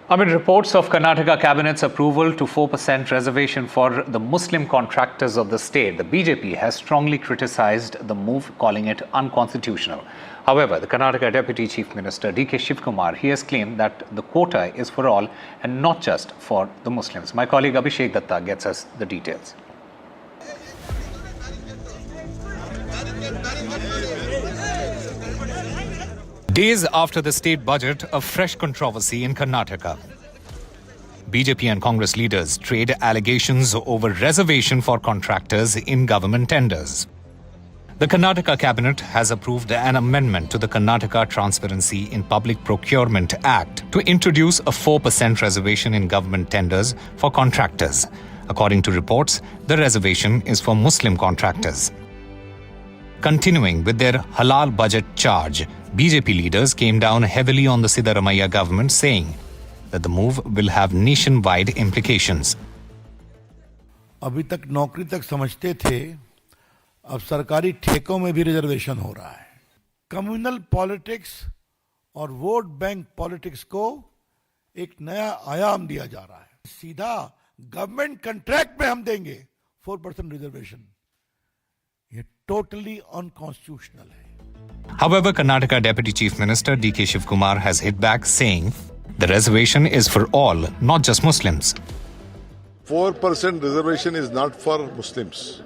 Amid reports of Karnataka Cabinet's approval to 4% reservation for the Muslim contractors of the state, the BJP has strongly criticized the move, calling it unconstitutional. However, the Karnataka Deputy Chief Minister D.K. Shivkumar, he has claimed that the quota is for all and not just for the Muslims. My colleague Abhishek Datta gets us the details. Days after the state budget, a fresh controversy in Karnataka. BJP and Congress leaders trade allegations over reservation for contractors in government tenders. The Karnataka cabinet has approved an amendment to the Karnataka Transparency in Public Procurement Act to introduce a 4% reservation in government tenders for contractors. According to reports, the reservation is for Muslim contractors. Continuing with their halal budget charge, BJP leaders came down heavily on the Siddaramaiah government, saying that the move will have nationwide implications. अभी तक नौकरी तक समझते थे, अब सरकारी ठेकों में भी रिजर्वेशन हो रहा है। कम्युनल पॉलिटिक्स और वोट बैंक पॉलिटिक्स को एक नया आयाम दिया जा रहा है। सीधा गवर्नमेंट कॉन्ट्रैक्ट में हम देंगे 4% रिजर्वेशन। ये टोटली अनकॉन्स्टिट्यूशनल है। However, Karnataka Deputy Chief Minister D.K. Shivkumar has hit back, saying the reservation is for all, not just Muslims. 4% reservation is not for Muslims.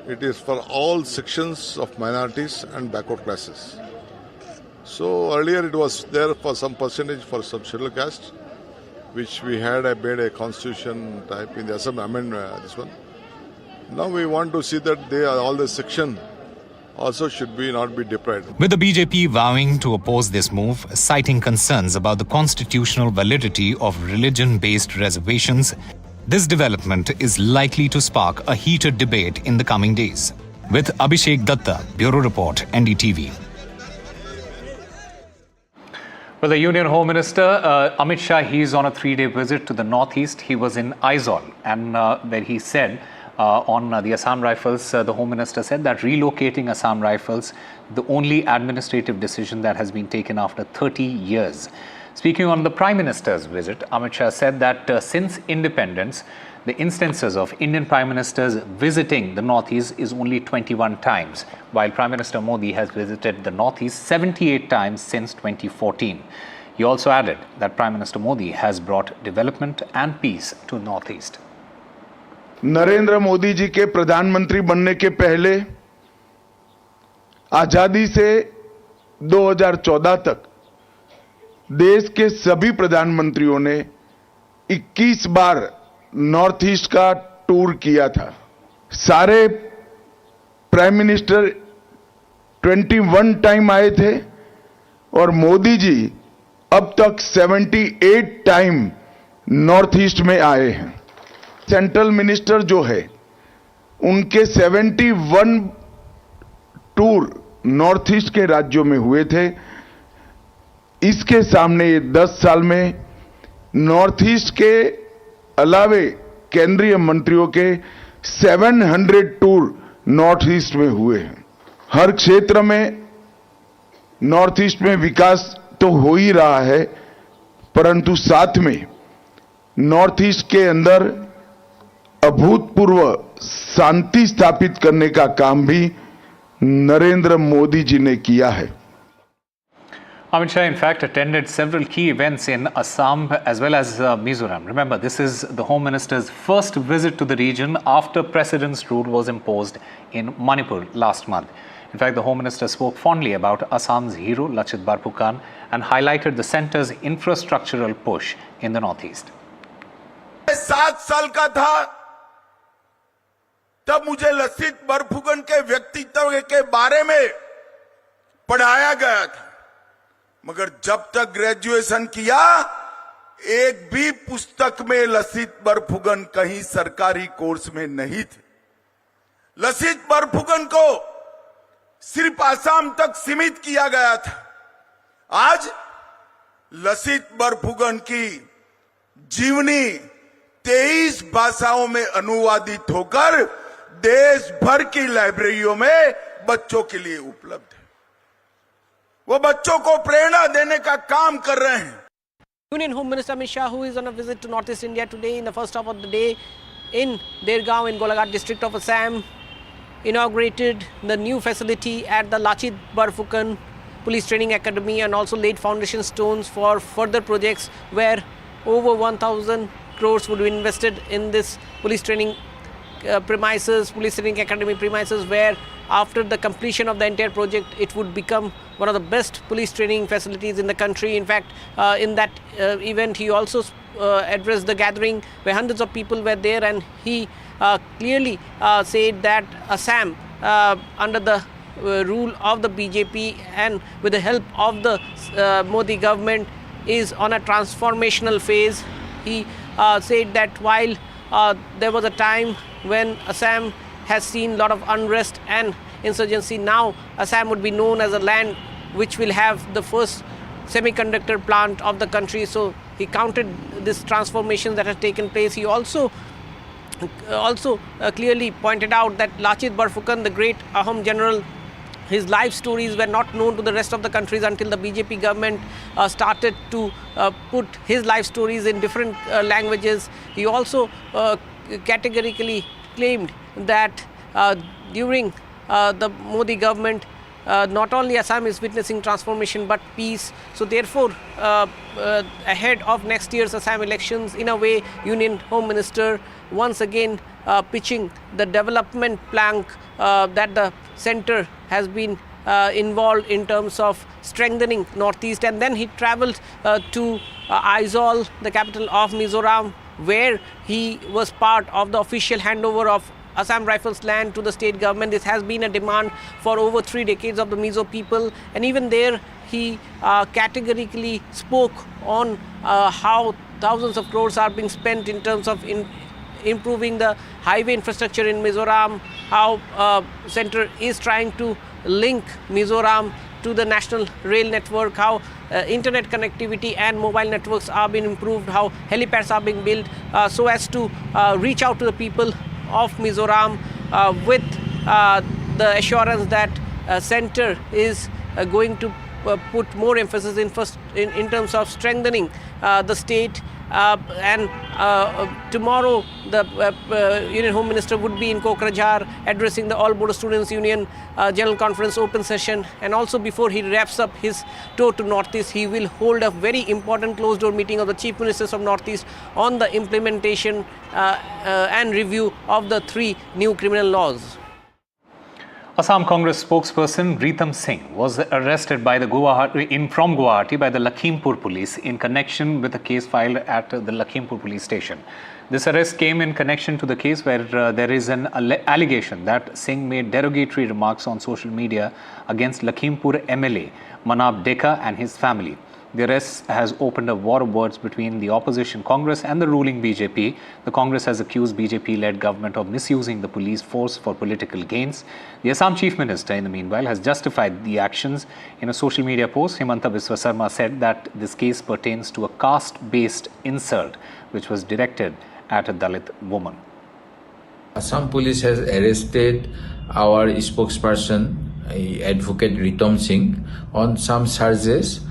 It is for all sections of minorities and backward classes. So earlier it was there for some percentage for some scheduled caste, which we had made a constitution type in the Assam amendment, this one. Now we want to see that all the section also should not be deprived. With the BJP vowing to oppose this move, citing concerns about the constitutional validity of religion-based reservations, this development is likely to spark a heated debate in the coming days. With Abhishek Datta, Bureau Report, NDTV. Well, the Union Home Minister, Amit Shah, he is on a 3-day visit to the Northeast. He was in Aizawl, and where he said on the Assam Rifles, the Home Minister said that relocating Assam Rifles, the only administrative decision that has been taken after 30 years. Speaking on the Prime Minister's visit, Amit Shah said that since independence, the instances of Indian Prime Ministers visiting the Northeast is only 21 times, while Prime Minister Modi has visited the Northeast 78 times since 2014. He also added that Prime Minister Modi has brought development and peace to Northeast. Narendra Modi ji के प्रधानमंत्री बनने के पहले आजादी से 2014 तक देश के सभी प्रधानमंत्रियों ने 21 बार नॉर्थ ईस्ट का टूर किया था। सारे प्राइम मिनिस्टर 21 टाइम आए थे और मोदी जी अब तक 78 टाइम नॉर्थ ईस्ट में आए हैं। सेंट्रल मिनिस्टर जो है उनके 71 टूर नॉर्थ ईस्ट के राज्यों में हुए थे। इसके सामने ये 10 साल में नॉर्थ ईस्ट के अलावे केंद्रीय मंत्रियों के 700 टूर नॉर्थ ईस्ट में हुए हैं। हर क्षेत्र में नॉर्थ ईस्ट में विकास तो हो ही रहा है, परंतु साथ में नॉर्थ ईस्ट के अंदर अभूतपूर्व शांति स्थापित करने का काम भी नरेंद्र मोदी जी ने किया है। Amit Shah, in fact, attended several key events in Assam as well as Mizoram. Remember, this is the Home Minister's first visit to the region after President's rule was imposed in Manipur last month. In fact, the Home Minister spoke fondly about Assam's hero, Lachit Barphukan, and highlighted the centre's infrastructural push in the Northeast. 7 साल का था तब मुझे लसित बरफुकन के व्यक्तित्व के बारे में पढ़ाया गया था, मगर जब तक ग्रेजुएशन किया एक भी पुस्तक में लसित बरफुकन कहीं सरकारी कोर्स में नहीं थे। लसित बरफुकन को सिर्फ आसाम तक सीमित किया गया था। आज लसित बरफुकन की जीवनी 23 भाषाओं में अनुवादित होकर देश भर की लाइब्रेरियों में बच्चों के लिए उपलब्ध है। वो बच्चों को प्रेरणा देने का काम कर रहे हैं। Union Home Minister Amit Shah, who is on a visit to Northeast India today in the first half of the day in Dergaon in Golaghat district of Assam, inaugurated the new facility at the Lachit Barphukan Police Training Academy and also laid foundation stones for further projects where over 1,000 crores would be invested in this police training police training academy premises, where after the completion of the entire project it would become one of the best police training facilities in the country. In fact, in that event he also addressed the gathering where hundreds of people were there, and he clearly said that Assam under the rule of the BJP and with the help of the Modi government is on a transformational phase. He said that while there was a time when Assam has seen a lot of unrest and insurgency, now Assam would be known as a land which will have the first semiconductor plant of the country. So he counted this transformation that has taken place. He also clearly pointed out that Lachit Barphukan, the great Ahom general, his life stories were not known to the rest of the countries until the BJP government started to put his life stories in different languages. He also categorically claimed that during the Modi government, not only Assam is witnessing transformation but peace. So therefore, ahead of next year's Assam elections, in a way, Union Home Minister once again pitching the development plank that the centre has been involved in terms of strengthening Northeast. And then he travelled to Aizawl, the capital of Mizoram, where he was part of the official handover of Assam Rifles land to the state government. This has been a demand for over 3 decades of the Mizo people, and even there he categorically spoke on how thousands of crores are being spent in terms of improving the highway infrastructure in Mizoram, how centre is trying to link Mizoram to the national rail network, how internet connectivity and mobile networks are being improved, how helipads are being built so as to reach out to the people of Mizoram with the assurance that centre is going to put more emphasis in terms of strengthening the state. And tomorrow the Union Home Minister would be in Kokrajhar addressing the All Bodo Students Union General Conference open session, and also before he wraps up his tour to Northeast, he will hold a very important closed door meeting of the Chief Ministers of Northeast on the implementation and review of the 3 new criminal laws. Assam Congress spokesperson Ritam Singh was arrested by from Guwahati by the Lakhimpur police in connection with a case filed at the Lakhimpur police station. This arrest came in connection to the case where there is an allegation that Singh made derogatory remarks on social media against Lakhimpur MLA Manab Deka and his family. The arrest has opened a war of words between the opposition Congress and the ruling BJP. The Congress has accused BJP-led government of misusing the police force for political gains. The Assam Chief Minister, in the meanwhile, has justified the actions. In a social media post, Himanta Biswa Sarma said that this case pertains to a caste-based insult which was directed at a Dalit woman. Assam police has arrested our spokesperson, Advocate Ritam Singh, on some charges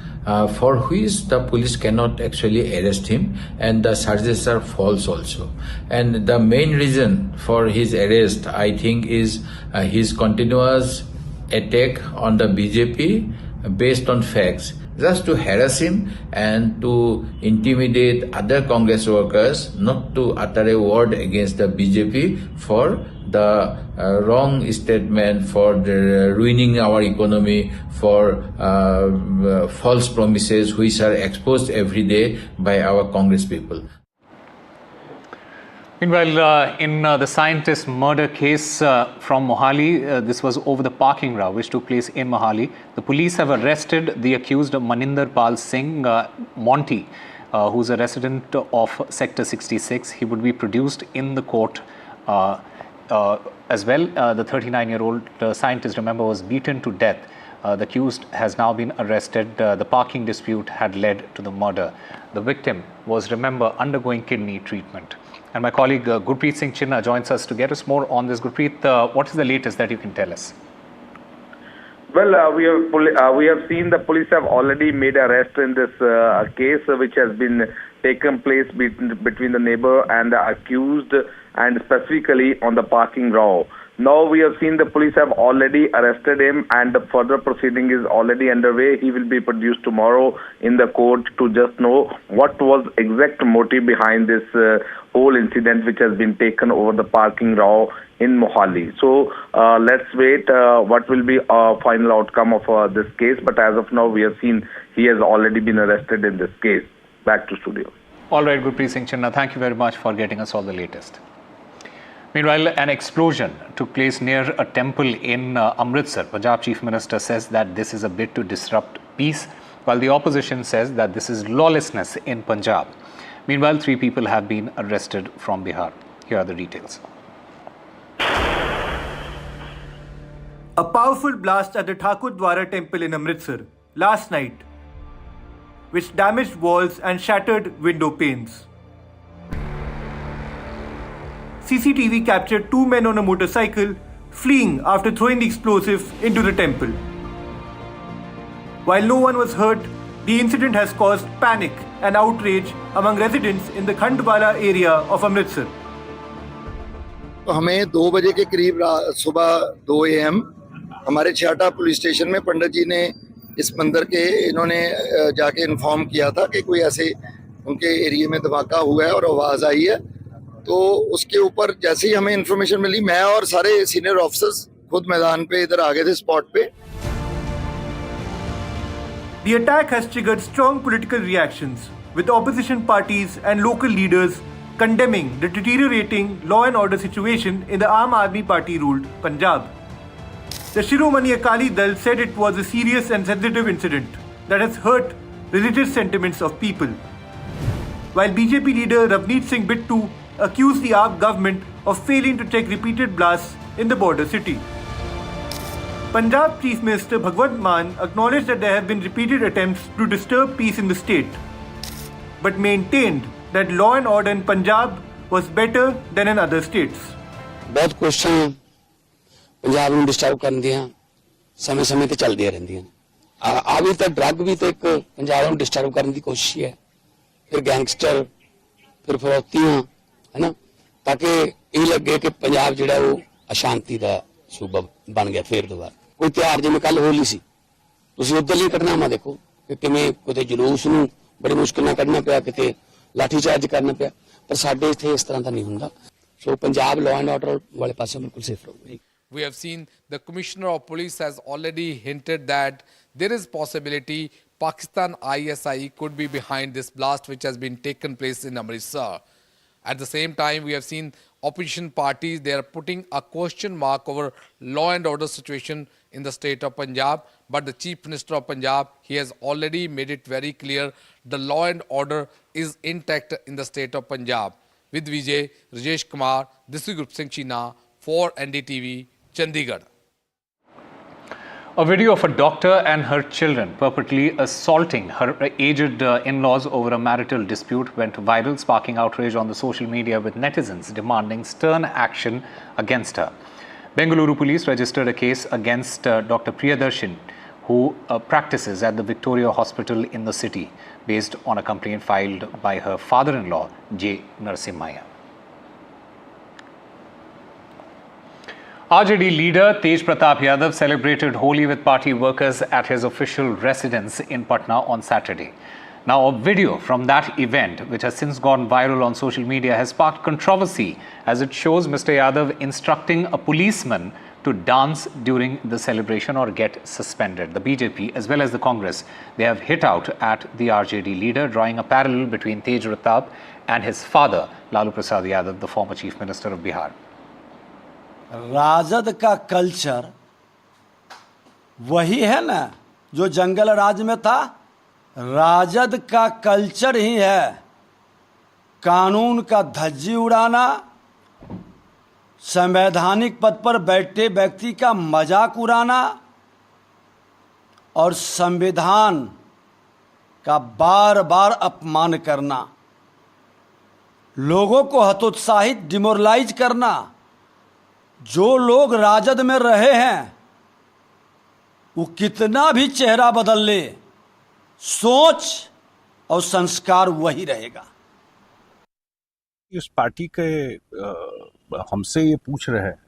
for which the police cannot actually arrest him, and the charges are false also. And the main reason for his arrest, I think, is his continuous attack on the BJP based on facts, just to harass him and to intimidate other Congress workers not to utter a word against the BJP for the wrong statement, for the ruining our economy, for false promises which are exposed every day by our Congress people. Meanwhile, in the scientist murder case from Mohali, this was over the parking row which took place in Mohali. The police have arrested the accused Maninder Pal Singh Monty, who's a resident of Sector 66. He would be produced in the court as well. The 39-year-old scientist, remember, was beaten to death. The accused has now been arrested. The parking dispute had led to the murder. The victim was, remember, undergoing kidney treatment. And my colleague Gurpreet Singh Chinna joins us to get us more on this. Gurpreet, what is the latest that you can tell us? Well, we have seen the police have already made arrest in this case, which has been taken place between the neighbor and the accused, and specifically on the parking row. Now we have seen the police have already arrested him, and the further proceeding is already underway. He will be produced tomorrow in the court to just know what was exact motive behind this whole incident which has been taken over the parking row in Mohali. So let's wait what will be a final outcome of this case. But as of now, we have seen he has already been arrested in this case. Back to studio. All right, Gurpreet Singh Chinna, thank you very much for getting us all the latest. Meanwhile, an explosion took place near a temple in Amritsar. Punjab Chief Minister says that this is a bid to disrupt peace, while the opposition says that this is lawlessness in Punjab. Meanwhile, 3 people have been arrested from Bihar. Here are the details. A powerful blast at the Thakur Dwara temple in Amritsar last night, which damaged walls and shattered window panes. CCTV captured 2 men on a motorcycle fleeing after throwing the explosive into the temple. While no one was hurt, the incident has caused panic and outrage among residents in the Khandwala area of Amritsar. हमें 2 बजे के करीब सुबह 2 AM हमारे छियाटा police station में पंडित जी ने इस मंदिर के इन्होंने जाके इन्फॉर्म किया था कि कोई ऐसे उनके एरिया में धमाका हुआ है और आवाज़ आई है। तो उसके ऊपर जैसे ही हमें इन्फॉर्मेशन मिली, मैं और सारे सीनियर ऑफिसर्स खुद मैदान पे इधर आ गए थे स्पॉट पे। The attack has triggered strong political reactions, with opposition parties and local leaders condemning the deteriorating law and order situation in the Aam Aadmi Party-ruled Punjab. The Shiromani Akali Dal said it was a serious and sensitive incident that has hurt religious sentiments of people, while BJP leader Ravneet Singh Bittu accused the AAP government of failing to check repeated blasts in the border city. Punjab Chief Minister Bhagwant Mann acknowledged that there have been repeated attempts to disturb peace in the state, but maintained that law and order in Punjab was better than in other states. बहुत question Punjab ਨੂੰ disturb ਕਰਨ ਦੀਆਂ ਸਮੇਂ-ਸਮੇਂ ਤੇ ਚੱਲਦੀਆਂ ਰਹਿੰਦੀਆਂ ਨੇ। ਆ ਵੀ ਤਾਂ ਡਰੱਗ ਵੀ ਤਾਂ ਇੱਕ ਪੰਜਾਬ ਨੂੰ ਡਿਸਟਰਬ ਕਰਨ ਦੀ ਕੋਸ਼ਿਸ਼ ਹੈ। ਫਿਰ ਗੈਂਗਸਟਰ, ਫਿਰ ਫਰੋਤੀਆਂ, ਹੈ ਨਾ, ਤਾਂ ਕਿ ਇਹ ਲੱਗੇ ਕਿ ਪੰਜਾਬ ਜਿਹੜਾ ਉਹ ਅਸ਼ਾਂਤੀ ਦਾ ਸੂਬਾ ਬਣ ਗਿਆ ਫੇਰ ਦੁਬਾਰਾ। ਕੋਈ ਤਿਉਹਾਰ ਜਿਵੇਂ ਕੱਲ ਹੋਲੀ ਸੀ, ਤੁਸੀਂ ਉੱਧਰਲੀ ਘਟਨਾਵਾਂ ਦੇਖੋ ਕਿ ਕਿਵੇਂ ਕਿਤੇ ਜਲੂਸ ਨੂੰ ਬੜੀ ਮੁਸ਼ਕਿਲ ਨਾਲ ਕੱਢਣਾ ਪਿਆ, ਕਿਤੇ ਲਾਠੀ ਚਾਰਜ ਕਰਨਾ ਪਿਆ, ਪਰ ਸਾਡੇ ਇੱਥੇ ਇਸ ਤਰ੍ਹਾਂ ਦਾ ਨਹੀਂ ਹੁੰਦਾ। ਸੋ ਪੰਜਾਬ ਲਾਅ ਐਂਡ ਆਰਡਰ ਵਾਲੇ ਪਾਸੇ ਬਿਲਕੁਲ ਸੇਫ ਰਹੂਗਾ। We have seen the Commissioner of Police has already hinted that there is possibility Pakistan ISI could be behind this blast which has been taken place in Amritsar. At the same time, we have seen opposition parties, they are putting a question mark over law and order situation in the state of Punjab. But the Chief Minister of Punjab, he has already made it very clear the law and order is intact in the state of Punjab. With Vijay, Rajesh Kumar, this is Gurpreet Singh Chinna for NDTV, Chandigarh. A video of a doctor and her children purportedly assaulting her aged in-laws over a marital dispute went viral, sparking outrage on the social media, with netizens demanding stern action against her. Bengaluru police registered a case against Dr. Priyadarshan, who practices at the Victoria Hospital in the city, based on a complaint filed by her father-in-law, J. Siddaramaiah. RJD leader Tej Pratap Yadav celebrated Holi with party workers at his official residence in Patna on Saturday. Now, a video from that event, which has since gone viral on social media, has sparked controversy as it shows Mr. Yadav instructing a policeman to dance during the celebration or get suspended. The BJP as well as the Congress, they have hit out at the RJD leader, drawing a parallel between Tej Pratap and his father, Lalu Prasad Yadav, the former Chief Minister of Bihar. Rajad का culture वही है ना जो जंगल राज में था। राजद का culture ही है कानून का धज्जी उड़ाना, संवैधानिक पद पर बैठे व्यक्ति का मजाक उड़ाना और संविधान का बार बार अपमान करना, लोगों को हतोत्साहित डिमोरलाइज करना। जो लोग राजद में रहे हैं वो कितना भी चेहरा बदल ले, सोच और संस्कार वही रहेगा। इस पार्टी के हमसे ये पूछ रहे हैं,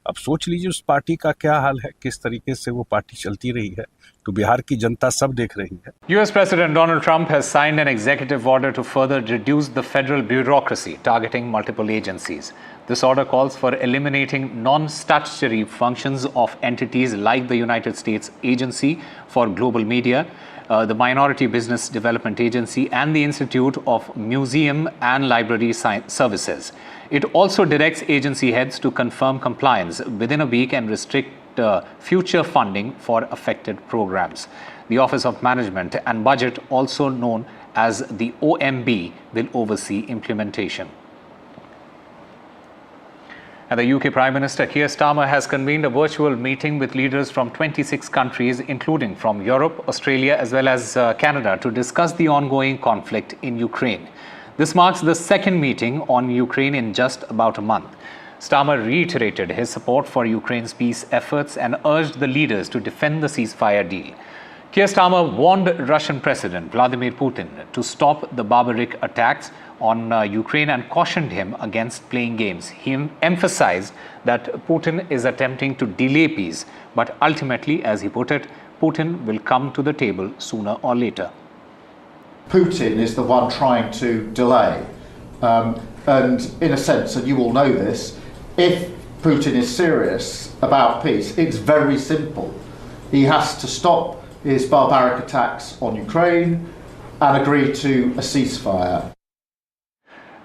अब सोच लीजिए उस पार्टी का क्या हाल है, किस तरीके से वो पार्टी चलती रही है, तो बिहार की जनता सब देख रही है। US President Donald Trump has signed an executive order to further reduce the federal bureaucracy targeting multiple agencies. This order calls for eliminating non-statutory functions of entities like the United States Agency for Global Media, the Minority Business Development Agency, and the Institute of Museum and Library Services. It also directs agency heads to confirm compliance within a week and restrict future funding for affected programs. The Office of Management and Budget, also known as the OMB, will oversee implementation. And the UK Prime Minister Keir Starmer has convened a virtual meeting with leaders from 26 countries, including from Europe, Australia, as well as Canada, to discuss the ongoing conflict in Ukraine. This marks the second meeting on Ukraine in just about a month. Starmer reiterated his support for Ukraine's peace efforts and urged the leaders to defend the ceasefire deal. Keir Starmer warned Russian President Vladimir Putin to stop the barbaric attacks on Ukraine and cautioned him against playing games. He emphasized that Putin is attempting to delay peace, but ultimately, as he put it, Putin will come to the table sooner or later. Putin is the one trying to delay. And in a sense, and you all know this, if Putin is serious about peace, it's very simple. He has to stop his barbaric attacks on Ukraine and agree to a ceasefire.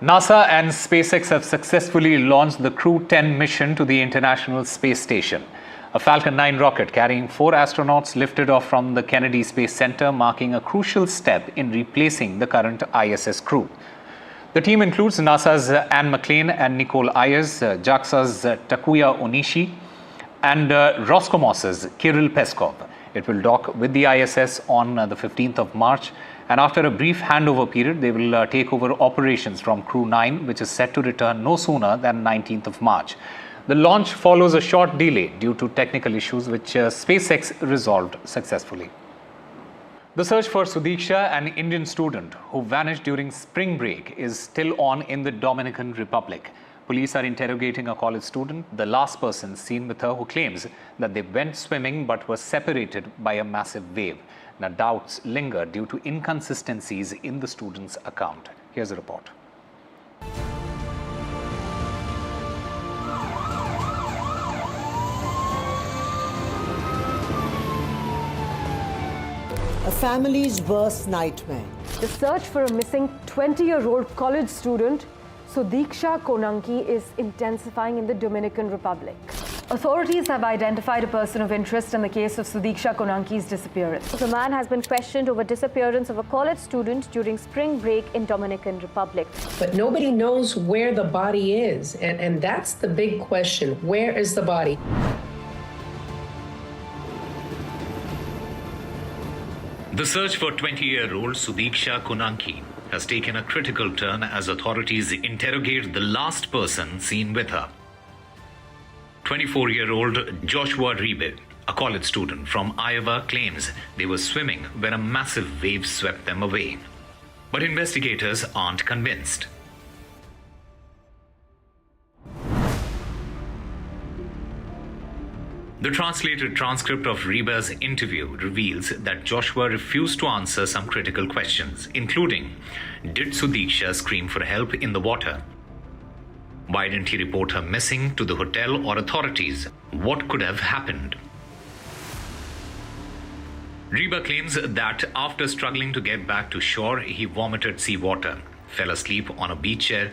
NASA and SpaceX have successfully launched the Crew 10 mission to the International Space Station. A Falcon 9 rocket carrying 4 astronauts lifted off from the Kennedy Space Center, marking a crucial step in replacing the current ISS crew. The team includes NASA's Anne McClain and Nicole Ayers, JAXA's Takuya Onishi, and Roscosmos's Kirill Peskov. It will dock with the ISS on the 15th of March, and after a brief handover period, they will take over operations from Crew 9, which is set to return no sooner than 19th of March. The launch follows a short delay due to technical issues which SpaceX resolved successfully. The search for Sudiksha, an Indian student who vanished during spring break, is still on in the Dominican Republic. Police are interrogating a college student, the last person seen with her, who claims that they went swimming but were separated by a massive wave. Now, doubts linger due to inconsistencies in the student's account. Here's a report. A family's worst nightmare. The search for a missing 20-year-old college student, Sudiksha Konanki, is intensifying in the Dominican Republic. Authorities have identified a person of interest in the case of Sudiksha Konanki's disappearance. The man has been questioned over disappearance of a college student during spring break in Dominican Republic. But nobody knows where the body is, and that's the big question. Where is the body? The search for 20-year-old Sudiksha Konanki has taken a critical turn as authorities interrogate the last person seen with her. 24-year-old Joshua Ribe, a college student from Iowa, claims they were swimming when a massive wave swept them away. But investigators aren't convinced. The translated transcript of Riba's interview reveals that Joshua refused to answer some critical questions, including, did Sudiksha scream for help in the water? Why didn't he report her missing to the hotel or authorities? What could have happened? Riba claims that after struggling to get back to shore, he vomited seawater, fell asleep on a beach chair,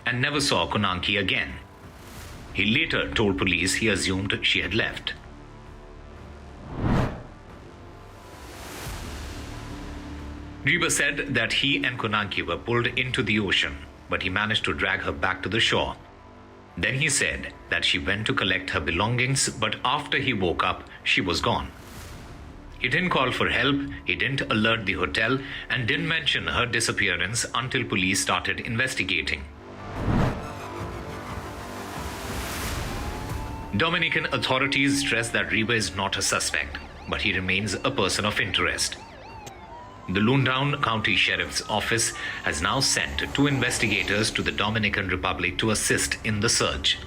and never saw Konanki again. He later told police he assumed she had left. Riba said that he and Konanki were pulled into the ocean, but he managed to drag her back to the shore. Then he said that she went to collect her belongings, but after he woke up, she was gone. He didn't call for help, he didn't alert the hotel, and didn't mention her disappearance until police started investigating. Dominican authorities stress that Riba is not a suspect. but he remains a person of interest. The Loondown County Sheriff's Office has now sent 2 investigators to the Dominican Republic to assist in the search.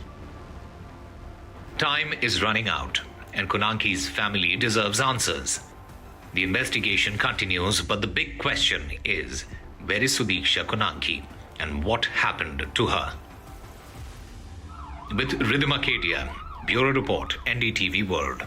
Time is running out, and Konanki's family deserves answers. The investigation continues, but the big question is, where is Sudiksha Konanki and what happened to her? With Rhythm Acadia, Bureau Report, NDTV World.